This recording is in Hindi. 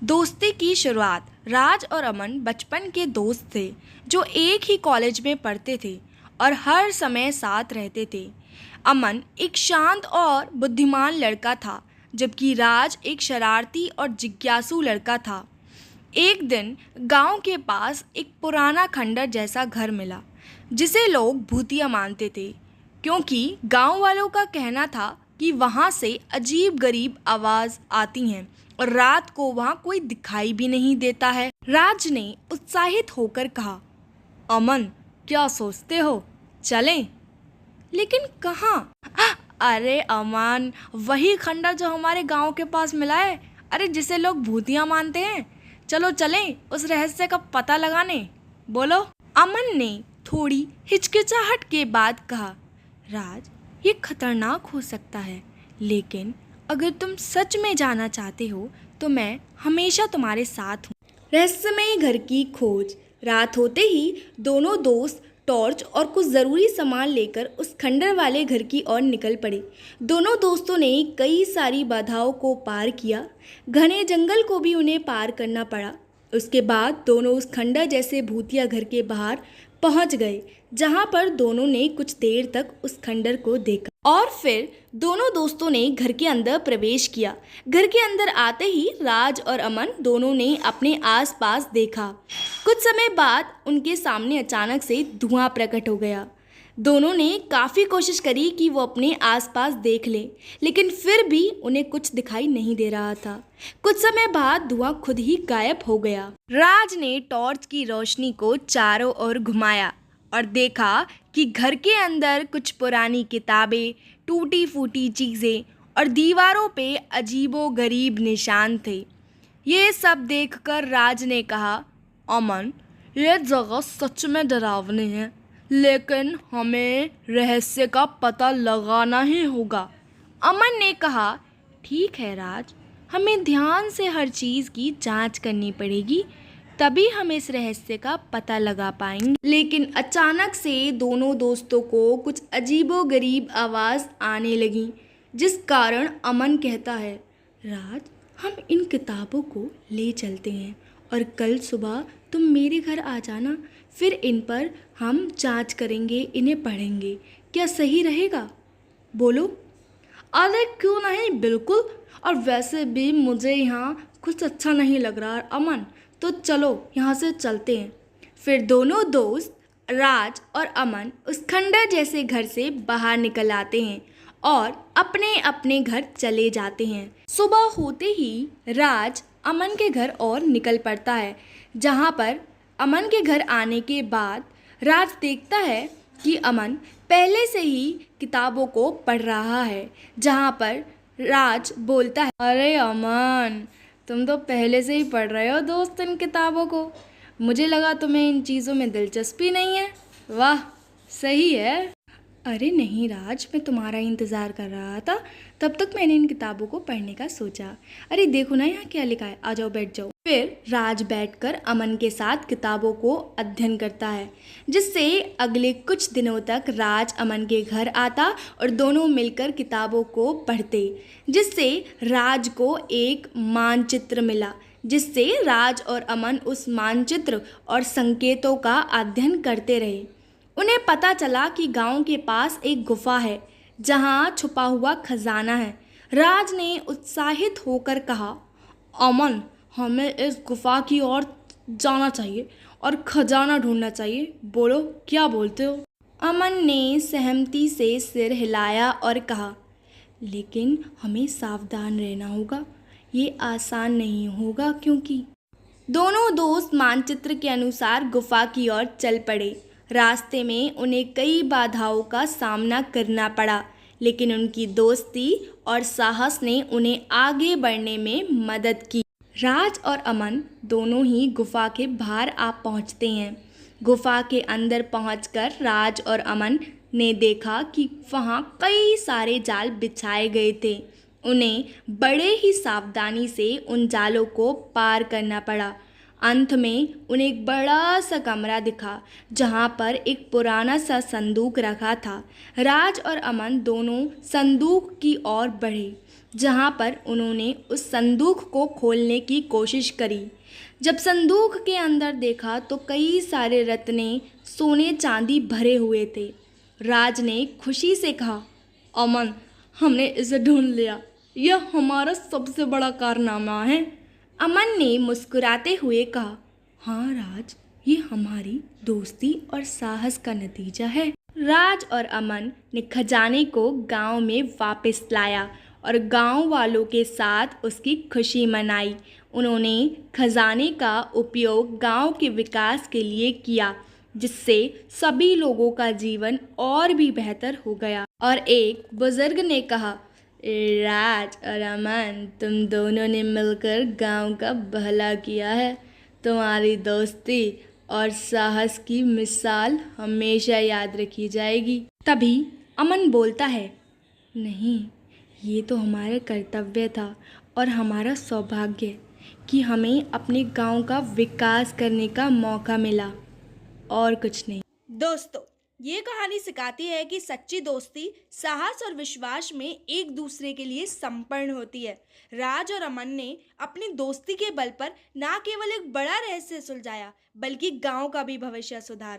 दोस्ती की शुरुआत। राज और अमन बचपन के दोस्त थे जो एक ही कॉलेज में पढ़ते थे और हर समय साथ रहते थे। अमन एक शांत और बुद्धिमान लड़का था, जबकि राज एक शरारती और जिज्ञासु लड़का था। एक दिन गांव के पास एक पुराना खंडर जैसा घर मिला, जिसे लोग भूतिया मानते थे, क्योंकि गांव वालों का कहना था कि वहां से अजीब गरीब आवाज़ आती हैं और रात को वहां कोई दिखाई भी नहीं देता है। राज ने उत्साहित होकर कहा, अमन, क्या सोचते हो, चलें? लेकिन कहाँ? अरे अमन, वही खंडर जो हमारे गांव के पास मिला है। अरे जिसे लोग भूतिया मानते हैं। चलो चलें उस रहस्य का पता लगाने। बोलो। अमन ने थोड़ी हिचकिचाहट के बाद कहा, राज, ये खतरनाक हो सकता है, लेकिन अगर तुम सच में जाना चाहते हो तो मैं हमेशा तुम्हारे साथ हूँ। रहस्यमय घर की खोज। रात होते ही दोनों दोस्त टॉर्च और कुछ ज़रूरी सामान लेकर उस खंडर वाले घर की ओर निकल पड़े। दोनों दोस्तों ने कई सारी बाधाओं को पार किया, घने जंगल को भी उन्हें पार करना पड़ा। उसके बाद दोनों उस खंडर जैसे भूतिया घर के बाहर पहुंच गए, जहां पर दोनों ने कुछ देर तक उस खंडर को देखा और फिर दोनों दोस्तों ने घर के अंदर प्रवेश किया। घर के अंदर आते ही राज और अमन दोनों ने अपने आसपास देखा। कुछ समय बाद उनके सामने अचानक से धुआं प्रकट हो गया। दोनों ने काफ़ी कोशिश करी कि वो अपने आसपास देख लें, लेकिन फिर भी उन्हें कुछ दिखाई नहीं दे रहा था। कुछ समय बाद धुआं खुद ही गायब हो गया। राज ने टॉर्च की रोशनी को चारों ओर घुमाया और देखा कि घर के अंदर कुछ पुरानी किताबें, टूटी फूटी चीज़ें और दीवारों पे अजीबो-गरीब निशान थे। ये सब देखकर राज ने कहा, अमन, यह जगह सच में डरावनी है, लेकिन हमें रहस्य का पता लगाना ही होगा। अमन ने कहा, ठीक है राज, हमें ध्यान से हर चीज़ की जांच करनी पड़ेगी, तभी हम इस रहस्य का पता लगा पाएंगे। लेकिन अचानक से दोनों दोस्तों को कुछ अजीबो-गरीब आवाज़ आने लगी, जिस कारण अमन कहता है, राज, हम इन किताबों को ले चलते हैं और कल सुबह तुम मेरे घर आ जाना, फिर इन पर हम जांच करेंगे, इन्हें पढ़ेंगे। क्या सही रहेगा? बोलो। अरे क्यों नहीं, बिल्कुल। और वैसे भी मुझे यहाँ कुछ अच्छा नहीं लग रहा अमन, तो चलो यहाँ से चलते हैं। फिर दोनों दोस्त राज और अमन उस खंडर जैसे घर से बाहर निकल आते हैं और अपने अपने घर चले जाते हैं। सुबह होते ही राज अमन के घर और निकल पड़ता है। जहाँ पर अमन के घर आने के बाद राज देखता है कि अमन पहले से ही किताबों को पढ़ रहा है। जहाँ पर राज बोलता है, अरे अमन, तुम तो पहले से ही पढ़ रहे हो दोस्त इन किताबों को। मुझे लगा तुम्हें इन चीज़ों में दिलचस्पी नहीं है। वाह, सही है। अरे नहीं राज, मैं तुम्हारा इंतज़ार कर रहा था, तब तक मैंने इन किताबों को पढ़ने का सोचा। अरे देखो ना यहाँ क्या लिखा है, आ जाओ बैठ जाओ। फिर राज बैठकर अमन के साथ किताबों को अध्ययन करता है, जिससे अगले कुछ दिनों तक राज अमन के घर आता और दोनों मिलकर किताबों को पढ़ते, जिससे राज को एक मानचित्र मिला, जिससे राज और अमन उस मानचित्र और संकेतों का अध्ययन करते रहे। उन्हें पता चला कि गांव के पास एक गुफा है, जहां छुपा हुआ खजाना है। राज ने उत्साहित होकर कहा, अमन, हमें इस गुफा की ओर जाना चाहिए और खजाना ढूंढना चाहिए। बोलो, क्या बोलते हो? अमन ने सहमति से सिर हिलाया और कहा, लेकिन हमें सावधान रहना होगा, ये आसान नहीं होगा। क्योंकि दोनों दोस्त मानचित्र के अनुसार गुफा की ओर चल पड़े। रास्ते में उन्हें कई बाधाओं का सामना करना पड़ा, लेकिन उनकी दोस्ती और साहस ने उन्हें आगे बढ़ने में मदद की। राज और अमन दोनों ही गुफा के बाहर आ पहुंचते हैं। गुफा के अंदर पहुंचकर राज और अमन ने देखा कि वहां कई सारे जाल बिछाए गए थे। उन्हें बड़े ही सावधानी से उन जालों को पार करना पड़ा। अंत में उन्हें एक बड़ा सा कमरा दिखा जहाँ पर एक पुराना सा संदूक रखा था। राज और अमन दोनों संदूक की ओर बढ़े, जहाँ पर उन्होंने उस संदूक को खोलने की कोशिश करी। जब संदूक के अंदर देखा तो कई सारे रत्ने सोने चांदी भरे हुए थे। राज ने खुशी से कहा, अमन, हमने इसे ढूंढ लिया। यह हमारा सबसे बड़ा कारनामा है। अमन ने मुस्कुराते हुए कहा, हाँ राज, ये हमारी दोस्ती और साहस का नतीजा है। राज और अमन ने खजाने को गांव में वापस लाया और गांव वालों के साथ उसकी खुशी मनाई। उन्होंने खजाने का उपयोग गांव के विकास के लिए किया, जिससे सभी लोगों का जीवन और भी बेहतर हो गया। और एक बुजुर्ग ने कहा, राज और अमन, तुम दोनों ने मिलकर गांव का भला किया है। तुम्हारी दोस्ती और साहस की मिसाल हमेशा याद रखी जाएगी। तभी अमन बोलता है, नहीं, ये तो हमारा कर्तव्य था और हमारा सौभाग्य कि हमें अपने गांव का विकास करने का मौका मिला, और कुछ नहीं। दोस्तों, ये कहानी सिखाती है कि सच्ची दोस्ती साहस और विश्वास में एक दूसरे के लिए समर्पण होती है। राज और अमन ने अपनी दोस्ती के बल पर न केवल एक बड़ा रहस्य सुलझाया, बल्कि गांव का भी भविष्य सुधारा।